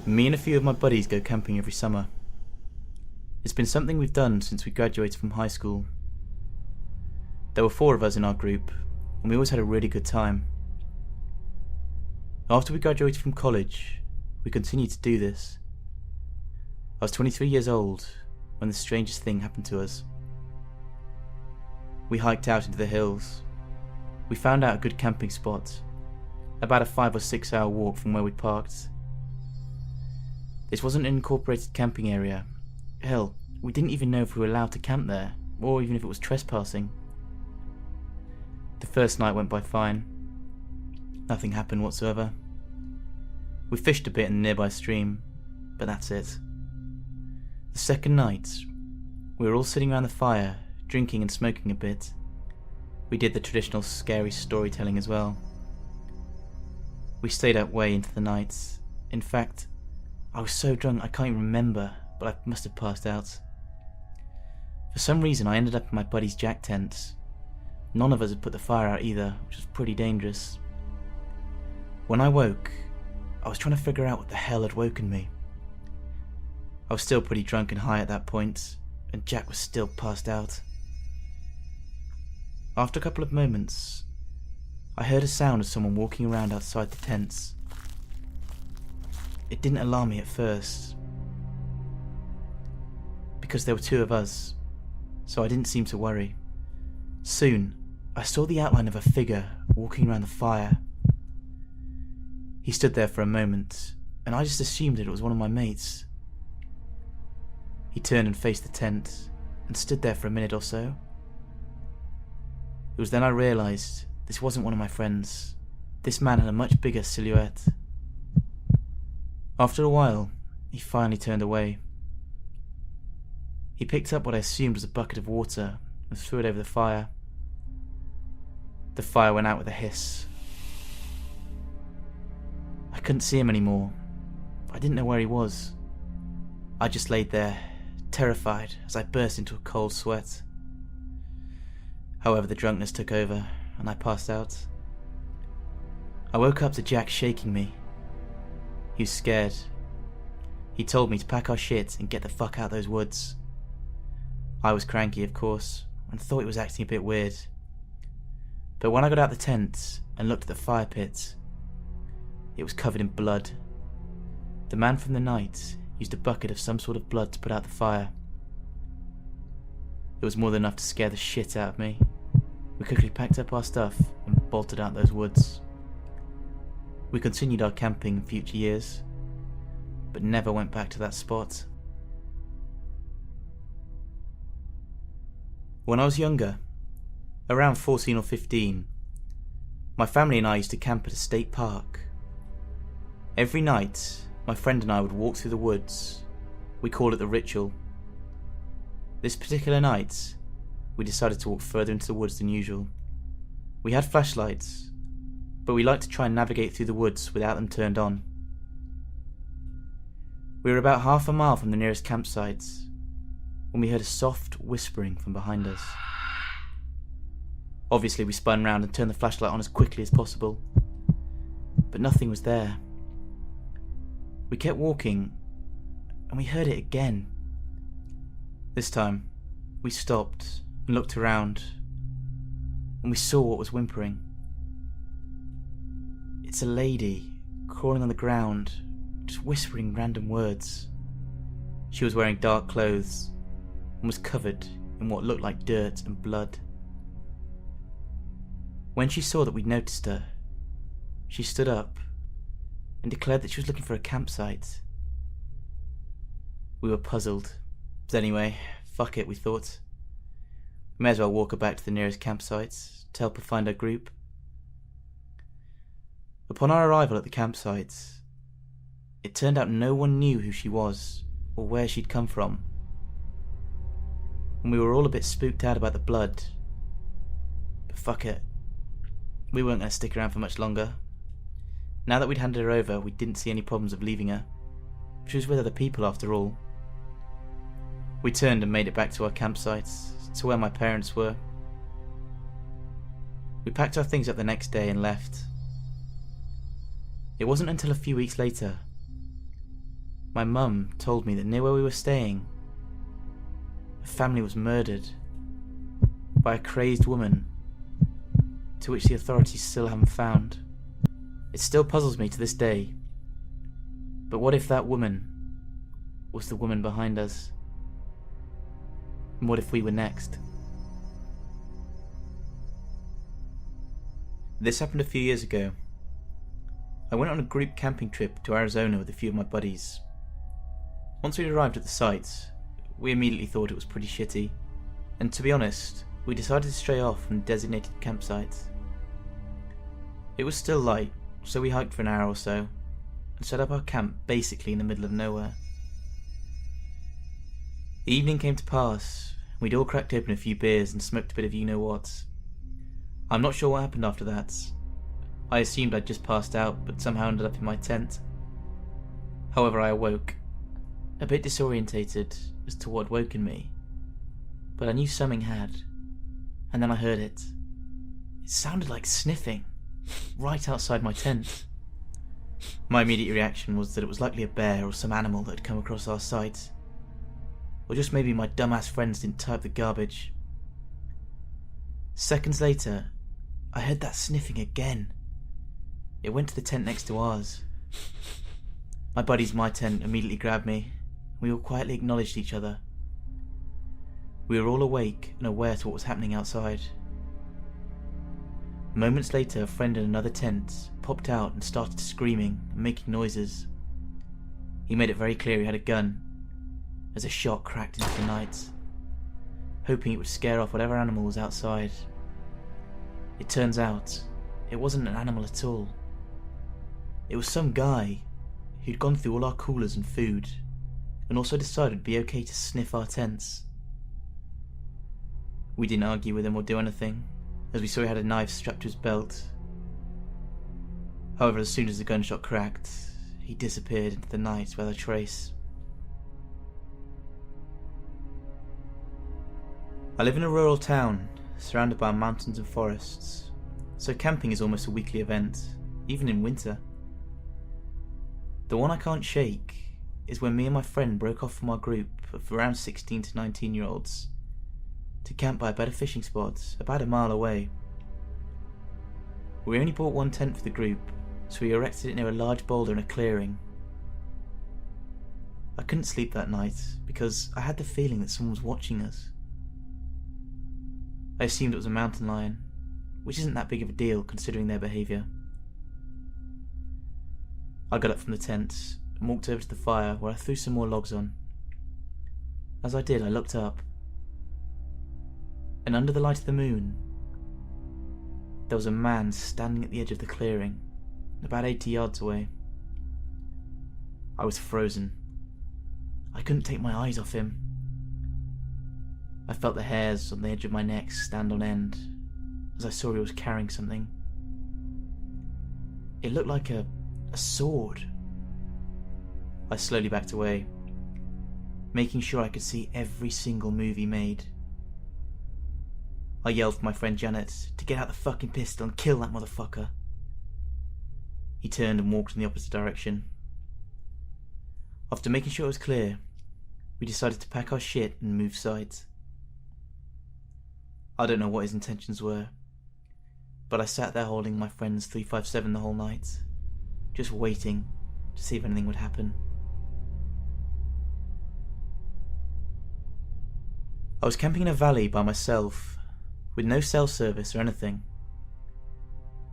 Me and a few of my buddies go camping every summer. It's been something we've done since we graduated from high school. There were 4 of us in our group, and we always had a really good time. After we graduated from college, we continued to do this. I was 23 years old when the strangest thing happened to us. We hiked out into the hills. We found out a good camping spot, about a 5 or 6 hour walk from where we parked. This wasn't an incorporated camping area. Hell, we didn't even know if we were allowed to camp there, or even if it was trespassing. The first night went by fine. Nothing happened whatsoever. We fished a bit in the nearby stream, but that's it. The second night, we were all sitting around the fire, drinking and smoking a bit. We did the traditional scary storytelling as well. We stayed up way into the night. In fact, I was so drunk I can't even remember, but I must have passed out. For some reason I ended up in my buddy's jack tent. None of us had put the fire out either, which was pretty dangerous. When I woke, I was trying to figure out what the hell had woken me. I was still pretty drunk and high at that point, and Jack was still passed out. After a couple of moments, I heard a sound of someone walking around outside the tents. It didn't alarm me at first, because there were 2 of us, so I didn't seem to worry. Soon, I saw the outline of a figure walking around the fire. He stood there for a moment, and I just assumed that it was one of my mates. He turned and faced the tent, and stood there for a minute or so. It was then I realised this wasn't one of my friends. This man had a much bigger silhouette. After a while, he finally turned away. He picked up what I assumed was a bucket of water and threw it over the fire. The fire went out with a hiss. I couldn't see him anymore. I didn't know where he was. I just laid there, terrified, as I burst into a cold sweat. However, the drunkenness took over, and I passed out. I woke up to Jack shaking me. He was scared. He told me to pack our shit and get the fuck out of those woods. I was cranky, of course, and thought he was acting a bit weird. But when I got out the tent and looked at the fire pit, it was covered in blood. The man from the night used a bucket of some sort of blood to put out the fire. It was more than enough to scare the shit out of me. We quickly packed up our stuff and bolted out those woods. We continued our camping in future years, but never went back to that spot. When I was younger, around 14 or 15, my family and I used to camp at a state park. Every night, my friend and I would walk through the woods. We called it the ritual. This particular night, we decided to walk further into the woods than usual. We had flashlights, but we liked to try and navigate through the woods without them turned on. We were about half a mile from the nearest campsite when we heard a soft whispering from behind us. Obviously, we spun round and turned the flashlight on as quickly as possible, but nothing was there. We kept walking, and we heard it again. This time, we stopped and looked around, and we saw what was whimpering. It's a lady crawling on the ground, just whispering random words. She was wearing dark clothes and was covered in what looked like dirt and blood. When she saw that we'd noticed her, she stood up and declared that she was looking for a campsite. We were puzzled, but anyway, fuck it, we thought. We may as well walk her back to the nearest campsite to help her find her group. Upon our arrival at the campsite, it turned out no one knew who she was or where she'd come from. And we were all a bit spooked out about the blood. But fuck it. We weren't going to stick around for much longer. Now that we'd handed her over, we didn't see any problems of leaving her. She was with other people after all. We turned and made it back to our campsite, to where my parents were. We packed our things up the next day and left. It wasn't until a few weeks later My mum told me that near where we were staying, a family was murdered by a crazed woman, to which the authorities still haven't found. It still puzzles me to this day. But what if that woman was the woman behind us? And what if we were next? This happened a few years ago. I went on a group camping trip to Arizona with a few of my buddies. Once we'd arrived at the site, we immediately thought it was pretty shitty, and to be honest, we decided to stray off from the designated campsite. It was still light, so we hiked for an hour or so, and set up our camp basically in the middle of nowhere. The evening came to pass, and we'd all cracked open a few beers and smoked a bit of you-know-what. I'm not sure what happened after that. I assumed I'd just passed out, but somehow ended up in my tent. However, I awoke, a bit disorientated as to what woke in me, but I knew something had, and then I heard it. It sounded like sniffing, right outside my tent. My immediate reaction was that it was likely a bear or some animal that had come across our site, or just maybe my dumbass friends didn't type the garbage. Seconds later, I heard that sniffing again. It went to the tent next to ours. My buddies in my tent immediately grabbed me. We all quietly acknowledged each other. We were all awake and aware to what was happening outside. Moments later, a friend in another tent popped out and started screaming and making noises. He made it very clear he had a gun, as a shot cracked into the night, hoping it would scare off whatever animal was outside. It turns out, it wasn't an animal at all. It was some guy who'd gone through all our coolers and food, and also decided it'd be okay to sniff our tents. We didn't argue with him or do anything, as we saw he had a knife strapped to his belt. However, as soon as the gunshot cracked, he disappeared into the night without a trace. I live in a rural town, surrounded by mountains and forests, so camping is almost a weekly event, even in winter. The one I can't shake is when me and my friend broke off from our group of around 16 to 19-year-olds to camp by a better fishing spot about a mile away. We only bought one tent for the group, so we erected it near a large boulder in a clearing. I couldn't sleep that night because I had the feeling that someone was watching us. I assumed it was a mountain lion, which isn't that big of a deal considering their behaviour. I got up from the tent and walked over to the fire where I threw some more logs on. As I did, I looked up, and under the light of the moon, there was a man standing at the edge of the clearing, about 80 yards away. I was frozen. I couldn't take my eyes off him. I felt the hairs on the edge of my neck stand on end as I saw he was carrying something. It looked like a sword. I slowly backed away, making sure I could see every single move he made. I yelled for my friend Janet to get out the fucking pistol and kill that motherfucker. He turned and walked in the opposite direction. After making sure it was clear, we decided to pack our shit and move sides. I don't know what his intentions were, but I sat there holding my friend's 357 the whole night, just waiting to see if anything would happen. I was camping in a valley by myself, with no cell service or anything.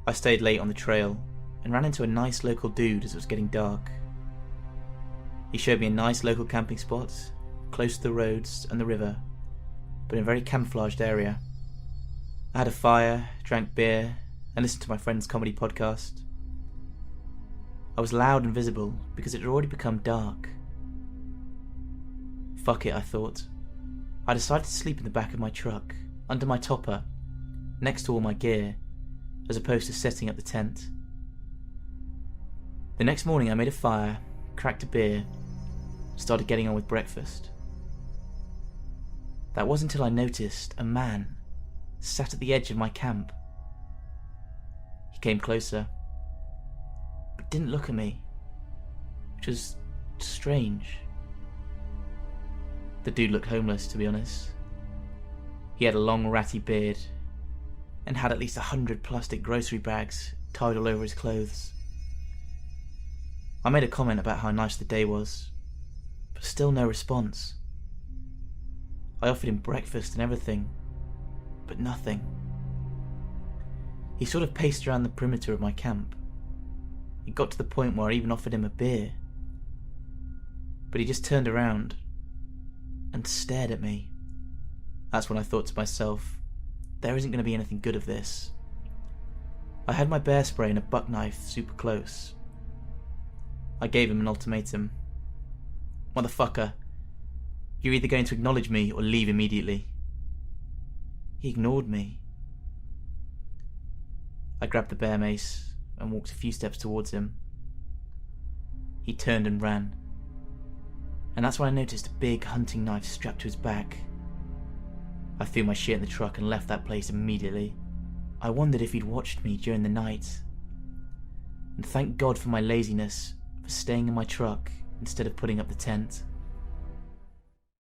I stayed late on the trail and ran into a nice local dude as it was getting dark. He showed me a nice local camping spot, close to the roads and the river, but in a very camouflaged area. I had a fire, drank beer, and listened to my friend's comedy podcast. I was loud and visible because it had already become dark. Fuck it, I thought. I decided to sleep in the back of my truck, under my topper, next to all my gear, as opposed to setting up the tent. The next morning I made a fire, cracked a beer, started getting on with breakfast. That wasn't until I noticed a man sat at the edge of my camp. He came closer, but didn't look at me, which was looked strange. The dude looked homeless, to be honest. He had a long ratty beard and had at least 100 plastic grocery bags tied all over his clothes. I made a comment about how nice the day was, but still no response. I offered him breakfast and everything, but nothing. He sort of paced around the perimeter of my camp. It got to the point where I even offered him a beer, but he just turned around and stared at me. That's when I thought to myself, there isn't going to be anything good of this. I had my bear spray and a buck knife super close. I gave him an ultimatum. Motherfucker, you're either going to acknowledge me or leave immediately. He ignored me. I grabbed the bear mace and walked a few steps towards him. He turned and ran. And that's when I noticed a big hunting knife strapped to his back. I threw my shit in the truck and left that place immediately. I wondered if he'd watched me during the night. And thank God for my laziness for staying in my truck instead of putting up the tent.